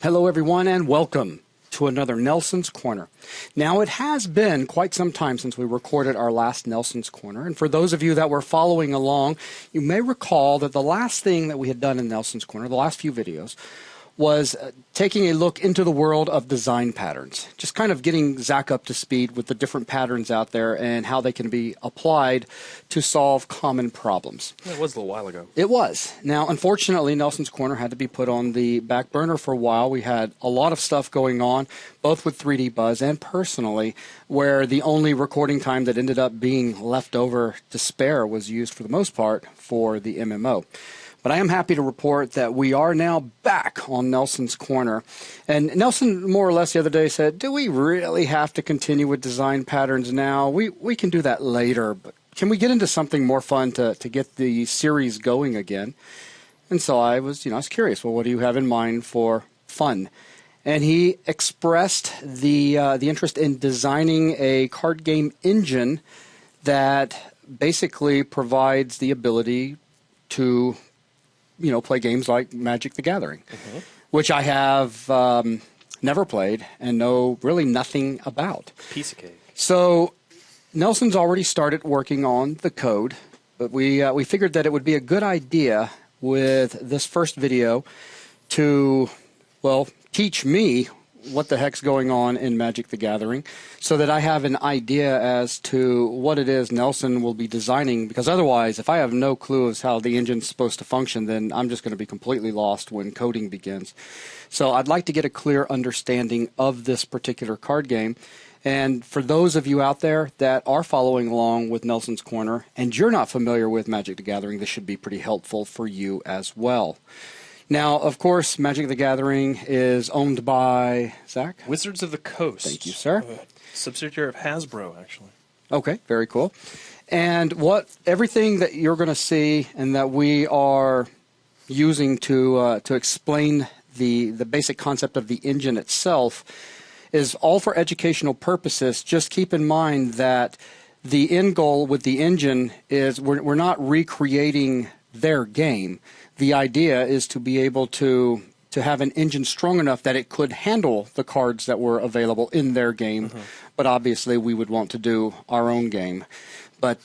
Hello, everyone, and welcome to another Nelson's Corner. Now, it has been quite some time since we recorded our last Nelson's Corner, and for those of you that were following along, you may recall that the last thing that we had done in Nelson's Corner, the last few videos, was taking a look into the world of design patterns, just kind of getting Zach up to speed with the different patterns out there and how they can be applied to solve common problems. It was a little while ago. It was. Now, unfortunately, Nelson's Corner had to be put on the back burner for a while. We had a lot of stuff going on, both with 3D Buzz and personally, where the only recording time that ended up being left over to spare was used for the most part for the MMO. But I am happy to report that we are now back on Nelson's Corner. And Nelson, more or less the other day, said, do we really have to continue with design patterns now? We can do that later, but can we get into something more fun to get the series going again? And so I was curious, well, what do you have in mind for fun? And he expressed the interest in designing a card game engine that basically provides the ability to play games like Magic the Gathering, which I have never played and know really nothing about. Piece of cake. So Nelson's already started working on the code, but we figured that it would be a good idea with this first video to, well, teach me what the heck's going on in Magic the Gathering so that I have an idea as to what it is Nelson will be designing, because otherwise, if I have no clue as how the engine's supposed to function, then I'm just going to be completely lost when coding begins. So I'd like to get a clear understanding of this particular card game. And for those of you out there that are following along with Nelson's Corner and you're not familiar with Magic the Gathering, this should be pretty helpful for you as well. Now, of course, Magic the Gathering is owned by, Zach? Wizards of the Coast. Thank you, sir. Subsidiary of Hasbro, actually. Okay, very cool. And everything that you're going to see and that we are using to explain the basic concept of the engine itself is all for educational purposes. Just keep in mind that the end goal with the engine is we're not recreating their game. The idea is to be able to have an engine strong enough that it could handle the cards that were available in their game. But obviously, we would want to do our own game. But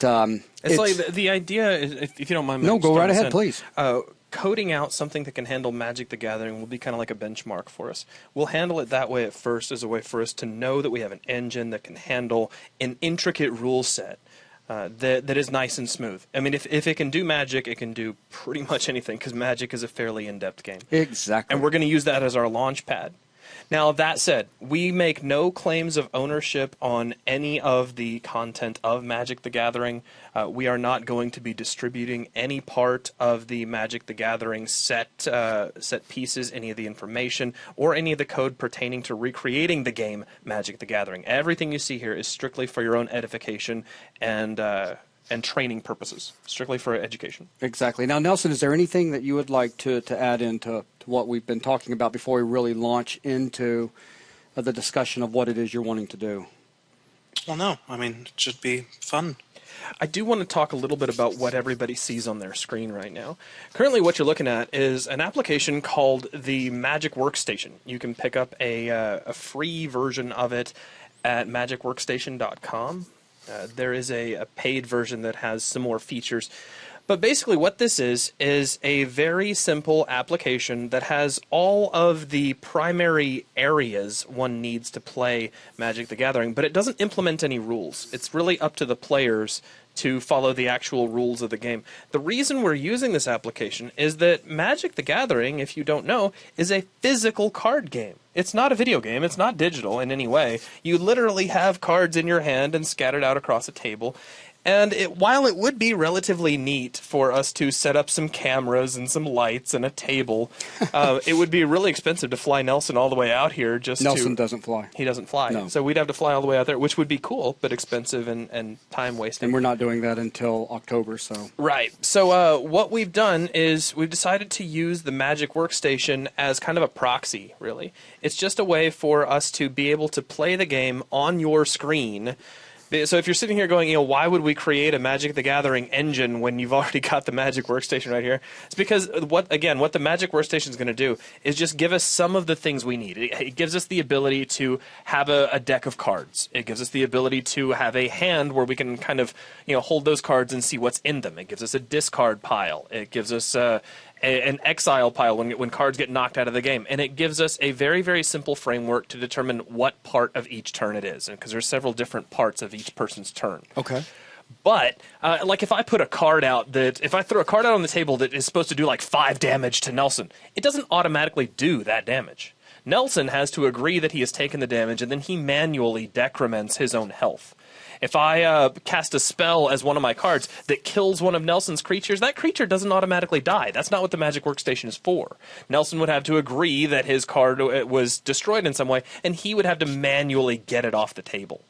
it's like the idea is, if you don't mind. No, go right ahead, please. Coding out something that can handle Magic the Gathering will be kind of like a benchmark for us. We'll handle it that way at first as a way for us to know that we have an engine that can handle an intricate rule set. That is nice and smooth. I mean, if it can do Magic, it can do pretty much anything, because Magic is a fairly in-depth game. Exactly. And we're going to use that as our launch pad. Now, that said, we make no claims of ownership on any of the content of Magic the Gathering. We are not going to be distributing any part of the Magic the Gathering set pieces, any of the information, or any of the code pertaining to recreating the game Magic the Gathering. Everything you see here is strictly for your own edification and training purposes, strictly for education. Exactly. Now, Nelson, is there anything that you would like to add into what we've been talking about before we really launch into the discussion of what it is you're wanting to do? Well, no. I mean, it should be fun. I do want to talk a little bit about what everybody sees on their screen right now. Currently, what you're looking at is an application called the Magic Workstation. You can pick up a free version of it at magicworkstation.com. There is a paid version that has some more features. But basically what this is a very simple application that has all of the primary areas one needs to play Magic the Gathering, but it doesn't implement any rules. It's really up to the players to follow the actual rules of the game. The reason we're using this application is that Magic the Gathering, if you don't know, is a physical card game. It's not a video game. It's not digital in any way. You literally have cards in your hand and scattered out across a table. And while it would be relatively neat for us to set up some cameras and some lights and a table, it would be really expensive to fly Nelson all the way out here just Nelson doesn't fly. He doesn't fly. No. So we'd have to fly all the way out there, which would be cool, but expensive and time-wasting. And we're not doing that until October, so... Right. So what we've done is we've decided to use the Magic Workstation as kind of a proxy, really. It's just a way for us to be able to play the game on your screen So if you're sitting here going, why would we create a Magic the Gathering engine when you've already got the Magic Workstation right here? It's because what the Magic Workstation is going to do is just give us some of the things we need. It gives us the ability to have a deck of cards. It gives us the ability to have a hand where we can kind of hold those cards and see what's in them. It gives us a discard pile. It gives us an exile pile when cards get knocked out of the game. And it gives us a very, very simple framework to determine what part of each turn it is, because there's several different parts of each person's turn. Okay. But, like if I throw a card out on the table that is supposed to do like 5 damage to Nelson, it doesn't automatically do that damage. Nelson has to agree that he has taken the damage, and then he manually decrements his own health. If I cast a spell as one of my cards that kills one of Nelson's creatures, that creature doesn't automatically die. That's not what the Magic Workstation is for. Nelson would have to agree that his card was destroyed in some way, and he would have to manually get it off the table.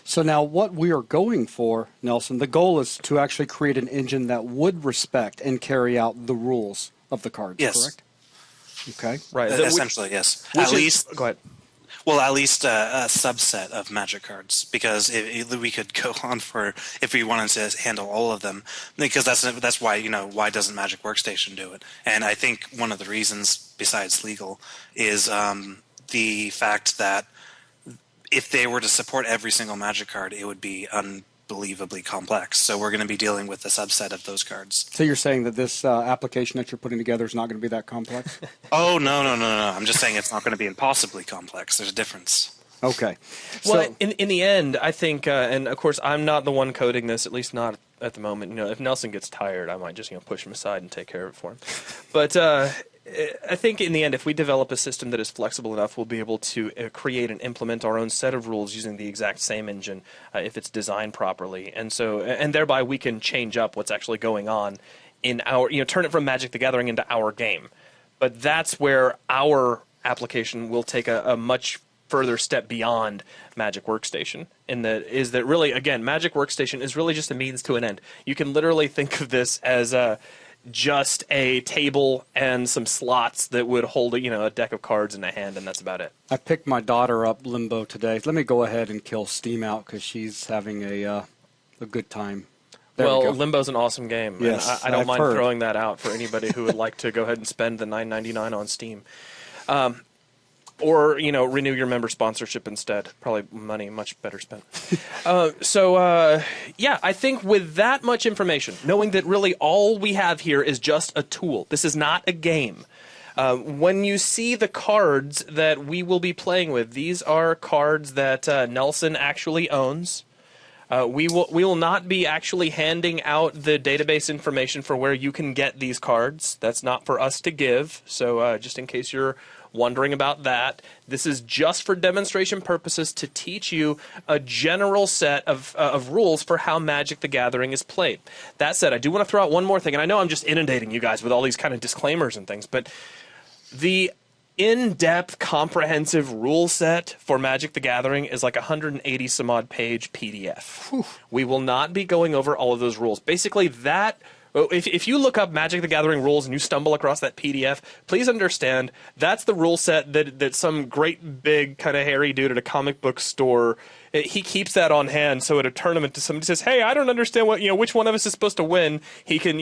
So now what we are going for, Nelson, the goal is to actually create an engine that would respect and carry out the rules of the cards, yes. Correct? Okay. Right. Essentially, yes. At least, go ahead. Well, at least a subset of Magic cards, because we could go on for if we wanted to handle all of them, because that's why why doesn't Magic Workstation do it? And I think one of the reasons, besides legal, is the fact that if they were to support every single Magic card, it would be unbelievably complex. So we're going to be dealing with a subset of those cards. So you're saying that this application that you're putting together is not going to be that complex? Oh, no. I'm just saying it's not going to be impossibly complex. There's a difference. Okay. Well, So, in the end, I think, and of course, I'm not the one coding this, at least not at the moment. If Nelson gets tired, I might just push him aside and take care of it for him. But I think in the end, if we develop a system that is flexible enough, we'll be able to create and implement our own set of rules using the exact same engine if it's designed properly, and thereby we can change up what's actually going on in our, turn it from Magic the Gathering into our game. But that's where our application will take a much further step beyond Magic Workstation. Is that really, again, Magic Workstation is really just a means to an end. You can literally think of this as just a table and some slots that would hold a deck of cards in a hand, and that's about it. I picked my daughter up Limbo today. Let me go ahead and kill Steam out because she's having a good time. There we go. Limbo's an awesome game. Yes, and I don't I've mind heard. throwing that out for anybody who would like to go ahead and spend the $9.99 on Steam. Or, renew your member sponsorship instead. Probably money much better spent. I think with that much information, knowing that really all we have here is just a tool. This is not a game. When you see the cards that we will be playing with, these are cards that Nelson actually owns. We will not be actually handing out the database information for where you can get these cards. That's not for us to give. So just in case you're wondering about that, this is just for demonstration purposes to teach you a general set of rules for how Magic the Gathering is played. That said, I do want to throw out one more thing, and I know I'm just inundating you guys with all these kind of disclaimers and things, but the in-depth, comprehensive rule set for Magic the Gathering is like 180 some odd page PDF. Whew. We will not be going over all of those rules. Basically, if you look up Magic the Gathering rules and you stumble across that PDF, please understand that's the rule set that some great big kind of hairy dude at a comic book store, he keeps that on hand, so at a tournament, if somebody says, hey, I don't understand which one of us is supposed to win, he can,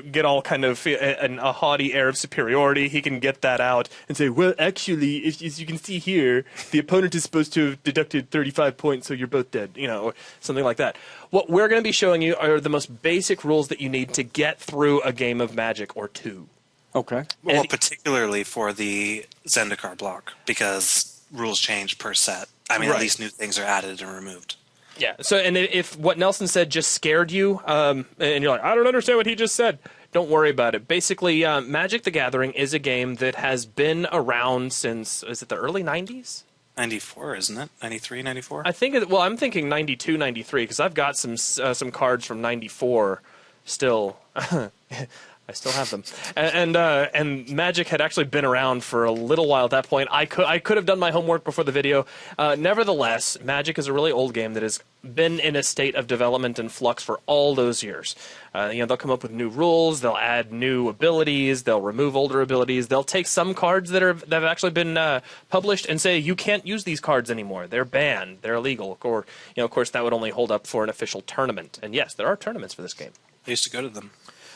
get all kind of a haughty air of superiority. He can get that out and say, well, actually, as you can see here, the opponent is supposed to have deducted 35 points, so you're both dead, or something like that. What we're going to be showing you are the most basic rules that you need to get through a game of Magic or two. Okay. Well, particularly for the Zendikar block, because rules change per set. I mean, Right. At least new things are added and removed. Yeah. So, and if what Nelson said just scared you, and you're like, I don't understand what he just said, don't worry about it. Basically, Magic the Gathering is a game that has been around since, is it the early 90s? 94, isn't it? 93, 94? I think, I'm thinking 92, 93, because I've got some cards from 94 still I still have them, and Magic had actually been around for a little while at that point. I could have done my homework before the video. Nevertheless, Magic is a really old game that has been in a state of development and flux for all those years. They'll come up with new rules, they'll add new abilities, they'll remove older abilities, they'll take some cards that have actually been published and say you can't use these cards anymore. They're banned, they're illegal, or of course that would only hold up for an official tournament. And yes, there are tournaments for this game. I used to go to them.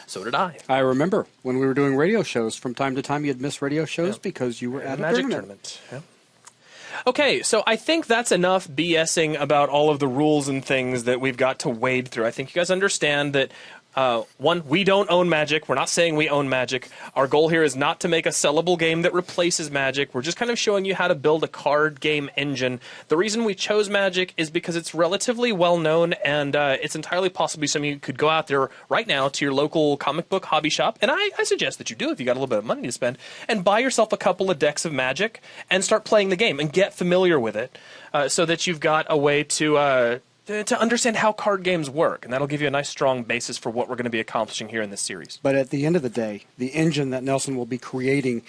So did I. I remember when we were doing radio shows. From time to time, you'd miss radio shows because you were at a Magic tournament. Yeah. Okay, so I think that's enough BSing about all of the rules and things that we've got to wade through. I think you guys understand that, one, we don't own Magic. We're not saying we own Magic. Our goal here is not to make a sellable game that replaces Magic. We're just kind of showing you how to build a card game engine. The reason we chose Magic is because it's relatively well known, and it's entirely possible some of you could go out there right now to your local comic book hobby shop, and I suggest that you do if you got a little bit of money to spend, and buy yourself a couple of decks of Magic and start playing the game and get familiar with it, so that you've got a way to understand how card games work, and that'll give you a nice strong basis for what we're going to be accomplishing here in this series. But at the end of the day, the engine that Nelson will be creating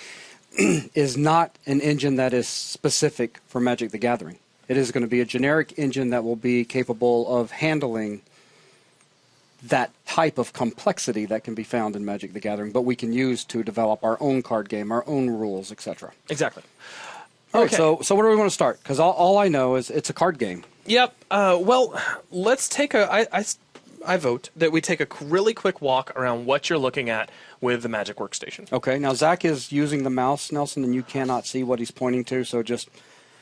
is not an engine that is specific for Magic the Gathering. It is going to be a generic engine that will be capable of handling that type of complexity that can be found in Magic the Gathering, but we can use to develop our own card game, our own rules, etc. Exactly. All Okay. right, so where do we want to start? Because all I know is it's a card game. Yep. Well, let's take I vote that we take a really quick walk around what you're looking at with the Magic Workstation. Okay, now Zach is using the mouse, Nelson, and you cannot see what he's pointing to, so just...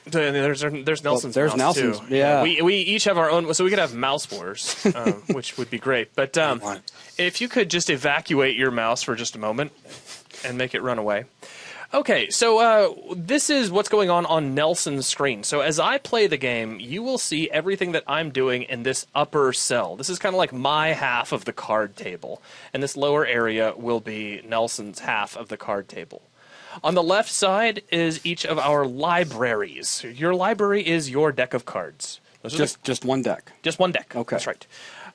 There's Nelson's there's mouse, Nelson's, too. yeah. We each have our own, so we could have mouse wars, which would be great. But if you could just evacuate your mouse for just a moment and make it run away. Okay, so this is what's going on Nelson's screen. So as I play the game, you will see everything that I'm doing in this upper cell. This is kind of like my half of the card table, and this lower area will be Nelson's half of the card table. On the left side is each of our libraries. Your library is your deck of cards. Just one deck. Just one deck. Okay. That's right.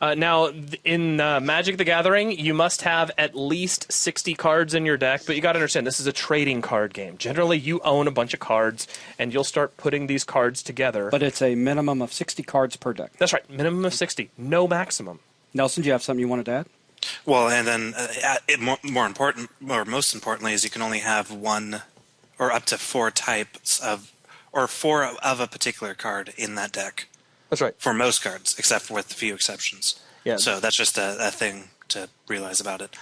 Now, in Magic the Gathering, you must have at least 60 cards in your deck, but you got to understand, this is a trading card game. Generally, you own a bunch of cards, and you'll start putting these cards together. But it's a minimum of 60 cards per deck. That's right, minimum of 60, no maximum. Nelson, do you have something you wanted to add? Well, and then most importantly, is you can only have one or up to four types of, or four of a particular card in that deck. That's right. For most cards, except with a few exceptions. Yeah. So that's just a thing to realize about it.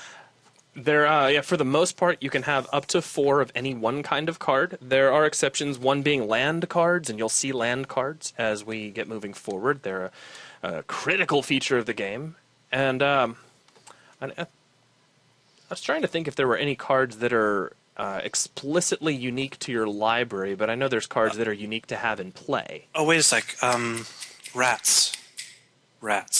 For the most part, you can have up to 4 of any one kind of card. There are exceptions, one being land cards, and you'll see land cards as we get moving forward. They're a critical feature of the game. And I was trying to think if there were any cards that are explicitly unique to your library, but I know there's cards that are unique to have in play. Oh, wait a sec. Rats.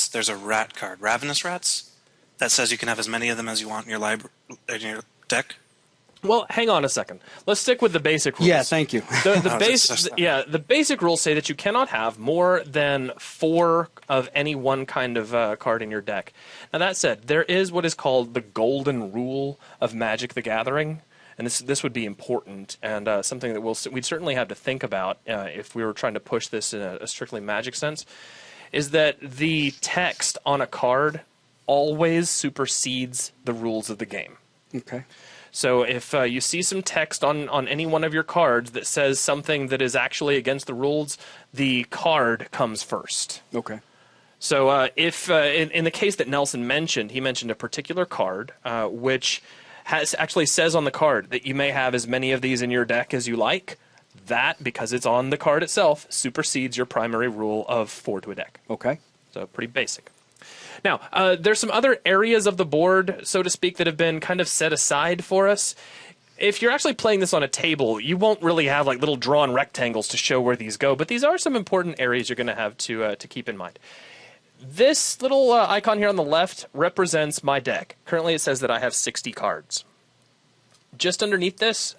There's a rat card. Ravenous rats? That says you can have as many of them as you want in your deck? Well, hang on a second. Let's stick with the basic rules. Yeah, thank you. The basic rules say that you cannot have more than 4 of any one kind of card in your deck. Now, that said, there is what is called the golden rule of Magic the Gathering, and this would be important and something that we'd certainly have to think about if we were trying to push this in a strictly Magic sense, is that the text on a card always supersedes the rules of the game. Okay. So if you see some text on any one of your cards that says something that is actually against the rules, the card comes first. Okay. So if in the case that Nelson mentioned, he mentioned a particular card which actually says on the card that you may have as many of these in your deck as you like. That, because it's on the card itself, supersedes your primary rule of 4 to a deck. Okay. So pretty basic. Now, there's some other areas of the board, so to speak, that have been kind of set aside for us. If you're actually playing this on a table, you won't really have like little drawn rectangles to show where these go, but these are some important areas you're going to have to keep in mind. This little icon here on the left represents my deck. Currently it says that I have 60 cards. Just underneath this,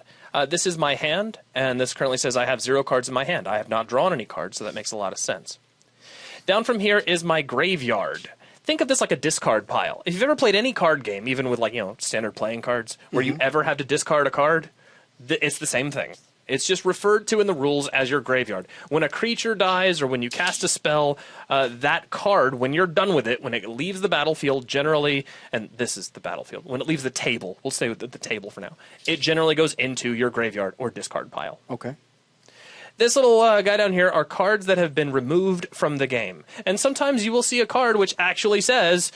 this is my hand, and this currently says I have 0 cards in my hand. I have not drawn any cards, so that makes a lot of sense. Down from here is my graveyard. think of this like a discard pile. If you've ever played any card game, even with like, standard playing cards, where you ever have to discard a card, it's the same thing. It's just referred to in the rules as your graveyard. When a creature dies or when you cast a spell, that card, when you're done with it, when it leaves the battlefield, generally, and this is the battlefield, when it leaves the table, we'll stay with the table for now, it generally goes into your graveyard or discard pile. Okay. This little guy down here are cards that have been removed from the game. And sometimes you will see a card which actually says,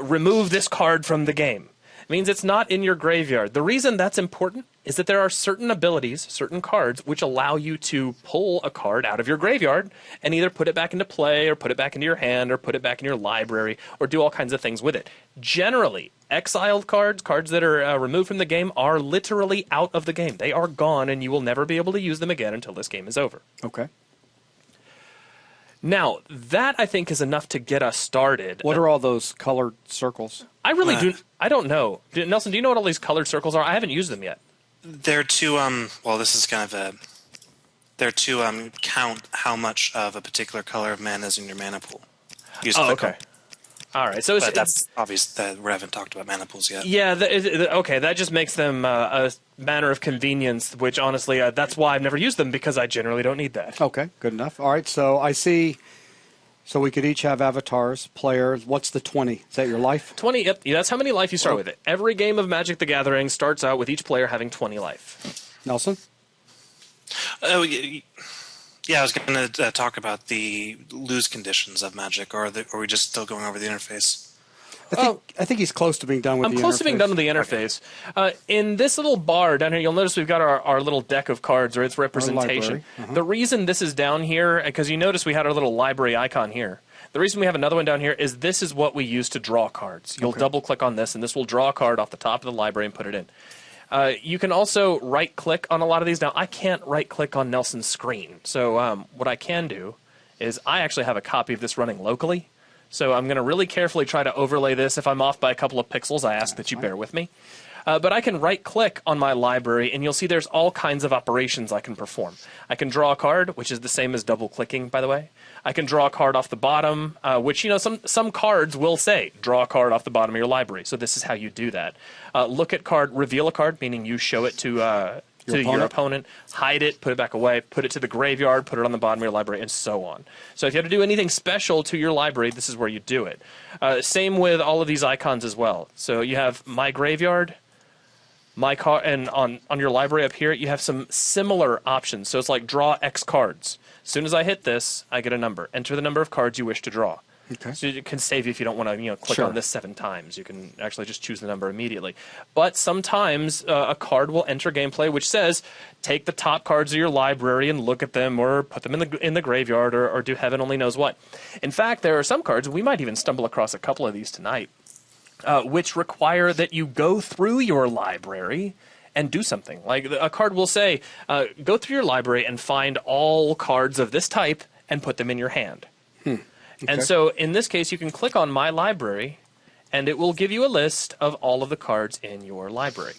remove this card from the game. It means it's not in your graveyard. The reason that's important is that there are certain abilities, certain cards, which allow you to pull a card out of your graveyard and either put it back into play or put it back into your hand or put it back in your library or do all kinds of things with it. Generally, exiled cards, cards that are removed from the game, are literally out of the game. They are gone and you will never be able to use them again until this game is over. Okay. Now, that I think is enough to get us started. What are all those colored circles? I really I don't know. Nelson, do you know what all these colored circles are? I haven't used them yet. They're to well, this is kind of they're to count how much of a particular color of mana is in your mana pool. Okay. All right, so but that's obvious that we haven't talked about mana pools yet. Yeah, okay, that just makes them a matter of convenience, which honestly, that's why I've never used them, because I generally don't need that. Okay, good enough. All right, so I see, so we could each have avatars, players. What's the 20? Is that your life? 20, yep, that's how many life you start with it. Every game of Magic the Gathering starts out with each player having 20 life. Nelson? Oh, yeah, I was going to talk about the lose conditions of Magic, or are we just still going over the interface? I think he's close to being done with the interface. I'm close to being done with the interface. Okay. In this little bar down here, you'll notice we've got our little deck of cards, or its representation. The reason this is down here, because you notice we had our little library icon here. The reason we have another one down here is this is what we use to draw cards. You'll double-click on this, and this will draw a card off the top of the library and put it in. You can also right-click on a lot of these. Now, I can't right-click on Nelson's screen. So what I can do is I actually have a copy of this running locally. So I'm going to really carefully try to overlay this. If I'm off by a couple of pixels, I ask that you bear with me. But I can right-click on my library, and you'll see there's all kinds of operations I can perform. I can draw a card, which is the same as double-clicking, by the way. I can draw a card off the bottom, which, some cards will say, draw a card off the bottom of your library. So this is how you do that. Look at card, reveal a card, meaning you show it to your opponent, hide it, put it back away, put it to the graveyard, put it on the bottom of your library, and so on. So if you have to do anything special to your library, this is where you do it. Same with all of these icons as well. So you have My Graveyard, My Card, and on your library up here, you have some similar options. So it's like draw X cards. As soon as I hit this, I get a number. Enter the number of cards you wish to draw. Okay. So it can save you if you don't want to, click on this 7 times. You can actually just choose the number immediately. But sometimes a card will enter gameplay which says, take the top cards of your library and look at them, or put them in the graveyard, or do heaven only knows what. In fact, there are some cards, we might even stumble across a couple of these tonight, which require that you go through your library and do something. Like a card will say, go through your library and find all cards of this type and put them in your hand. Okay. And so in this case, you can click on My Library, and it will give you a list of all of the cards in your library.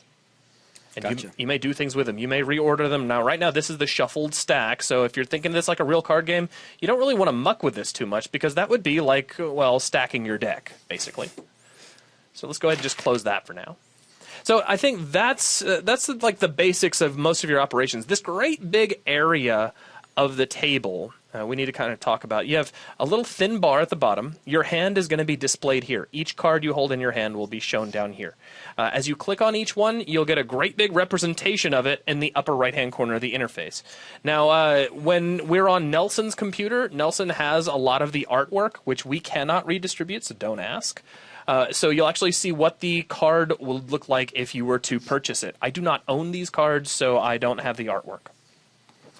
And gotcha. you may do things with them. You may reorder them. Now, right now, this is the shuffled stack, so if you're thinking this like a real card game, you don't really want to muck with this too much, because that would be like, stacking your deck, basically. So let's go ahead and just close that for now. So I think that's like the basics of most of your operations. This great big area of the table, we need to kind of talk about. You have a little thin bar at the bottom. Your hand is going to be displayed here. Each card you hold in your hand will be shown down here. As you click on each one, you'll get a great big representation of it in the upper right-hand corner of the interface. Now, when we're on Nelson's computer, Nelson has a lot of the artwork, which we cannot redistribute, so don't ask. So you'll actually see what the card will look like if you were to purchase it. I do not own these cards, so I don't have the artwork.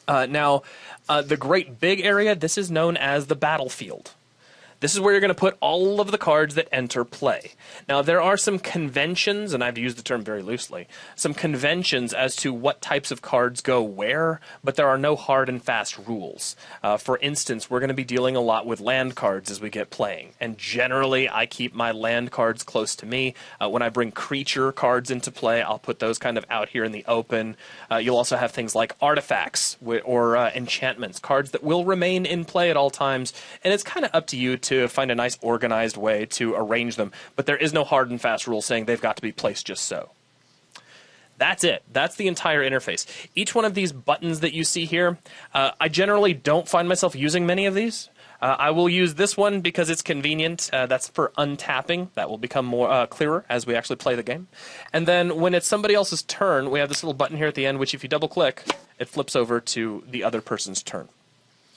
Now, the great big area, this is known as the battlefield. This is where you're going to put all of the cards that enter play. Now, there are some conventions, and I've used the term very loosely, some conventions as to what types of cards go where, but there are no hard and fast rules. For instance, we're going to be dealing a lot with land cards as we get playing, and generally I keep my land cards close to me. When I bring creature cards into play, I'll put those kind of out here in the open. You'll also have things like artifacts or enchantments, cards that will remain in play at all times, and it's kind of up to you to find a nice organized way to arrange them. But there is no hard and fast rule saying they've got to be placed just so. That's it. That's the entire interface. Each one of these buttons that you see here, I generally don't find myself using many of these. I will use this one because it's convenient. That's for untapping. That will become more clearer as we actually play the game. And then when it's somebody else's turn, we have this little button here at the end, which if you double-click, it flips over to the other person's turn.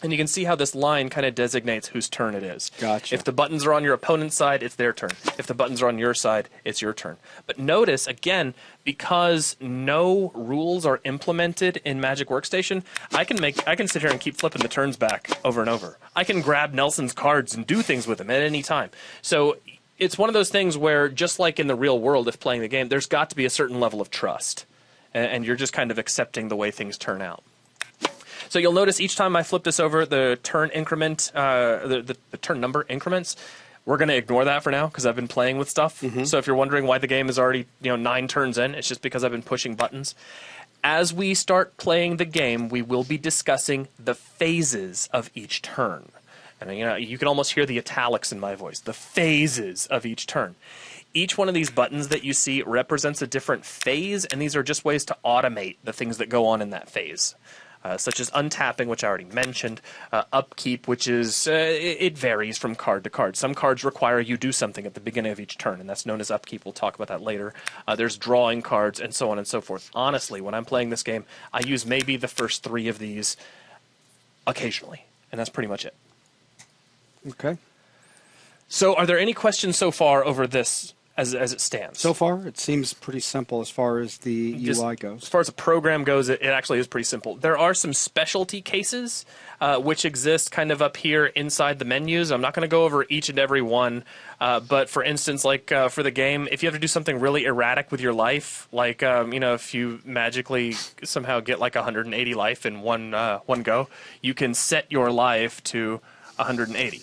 And you can see how this line kind of designates whose turn it is. Gotcha. If the buttons are on your opponent's side, it's their turn. If the buttons are on your side, it's your turn. But notice, again, because no rules are implemented in Magic Workstation, I can sit here and keep flipping the turns back over and over. I can grab Nelson's cards and do things with them at any time. So it's one of those things where, just like in the real world, if playing the game, there's got to be a certain level of trust. And you're just kind of accepting the way things turn out. So you'll notice each time I flip this over, the turn increment, the turn number increments, we're going to ignore that for now because I've been playing with stuff. Mm-hmm. So if you're wondering why the game is already 9 turns in, it's just because I've been pushing buttons. As we start playing the game, we will be discussing the phases of each turn. And you can almost hear the italics in my voice, the phases of each turn. Each one of these buttons that you see represents a different phase, and these are just ways to automate the things that go on in that phase. Such as untapping, which I already mentioned, upkeep, which is, it varies from card to card. Some cards require you do something at the beginning of each turn, and that's known as upkeep. We'll talk about that later. There's drawing cards, and so on and so forth. Honestly, when I'm playing this game, I use maybe the first 3 of these occasionally, and that's pretty much it. Okay. So are there any questions so far over this as it stands? So far, it seems pretty simple as far as the UI goes. As far as the program goes, it actually is pretty simple. There are some specialty cases which exist kind of up here inside the menus. I'm not going to go over each and every one, but for instance, like for the game, if you have to do something really erratic with your life, like if you magically somehow get like 180 life in one go, you can set your life to 180.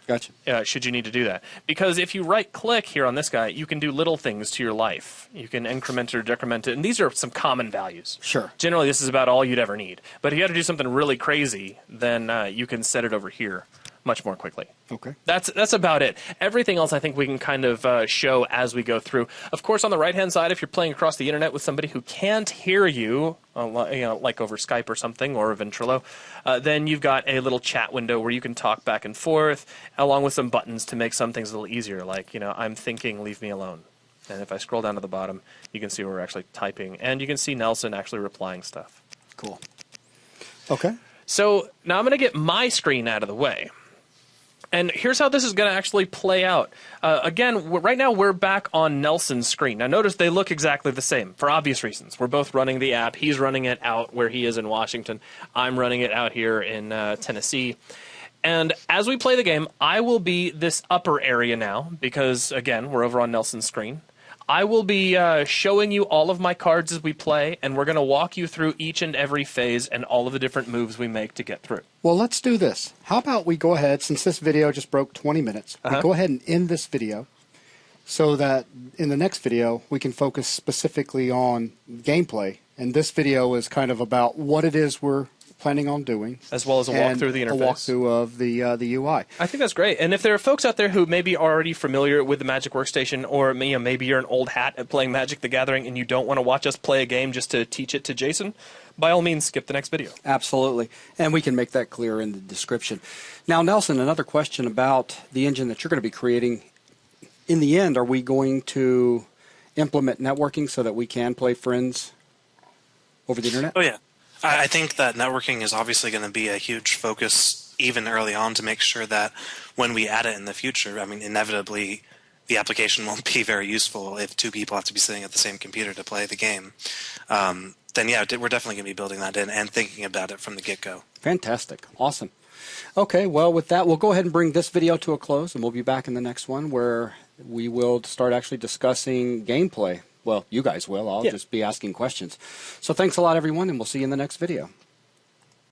Gotcha. Should you need to do that. Because if you right-click here on this guy, you can do little things to your life. You can increment or decrement it, and these are some common values. Sure. Generally, this is about all you'd ever need. But if you had to do something really crazy, then you can set it over here much more quickly. Okay. That's about it. Everything else I think we can kind of show as we go through. Of course, on the right-hand side, if you're playing across the internet with somebody who can't hear you, like over Skype or something, or Ventrilo, then you've got a little chat window where you can talk back and forth, along with some buttons to make some things a little easier, like, I'm thinking, leave me alone. And if I scroll down to the bottom, you can see where we're actually typing, and you can see Nelson actually replying stuff. Cool. Okay. So now I'm going to get my screen out of the way. And here's how this is going to actually play out. Again, right now we're back on Nelson's screen. Now notice they look exactly the same for obvious reasons. We're both running the app. He's running it out where he is in Washington. I'm running it out here in Tennessee. And as we play the game, I will be this upper area now because, again, we're over on Nelson's screen. I will be showing you all of my cards as we play, and we're going to walk you through each and every phase and all of the different moves we make to get through. Well, let's do this. How about we go ahead, since this video just broke 20 minutes, we go ahead and end this video so that in the next video we can focus specifically on gameplay. And this video is kind of about what it is we're planning on doing, as well as a walkthrough of the interface, a walkthrough of the UI. I think that's great. And if there are folks out there who maybe are already familiar with the Magic Workstation, or maybe you're an old hat at playing Magic the Gathering and you don't want to watch us play a game just to teach it to Jason, by all means, skip the next video. Absolutely, and we can make that clear in the description. Now, Nelson, another question about the engine that you're going to be creating. In the end, are we going to implement networking so that we can play friends over the internet? Oh yeah. I think that networking is obviously going to be a huge focus even early on to make sure that when we add it in the future, inevitably the application won't be very useful if 2 people have to be sitting at the same computer to play the game. Then yeah, we're definitely going to be building that in and thinking about it from the get-go. Fantastic. Awesome. Okay, well, with that, we'll go ahead and bring this video to a close, and we'll be back in the next one where we will start actually discussing gameplay. Well, you guys will. I'll just be asking questions. So thanks a lot, everyone, and we'll see you in the next video.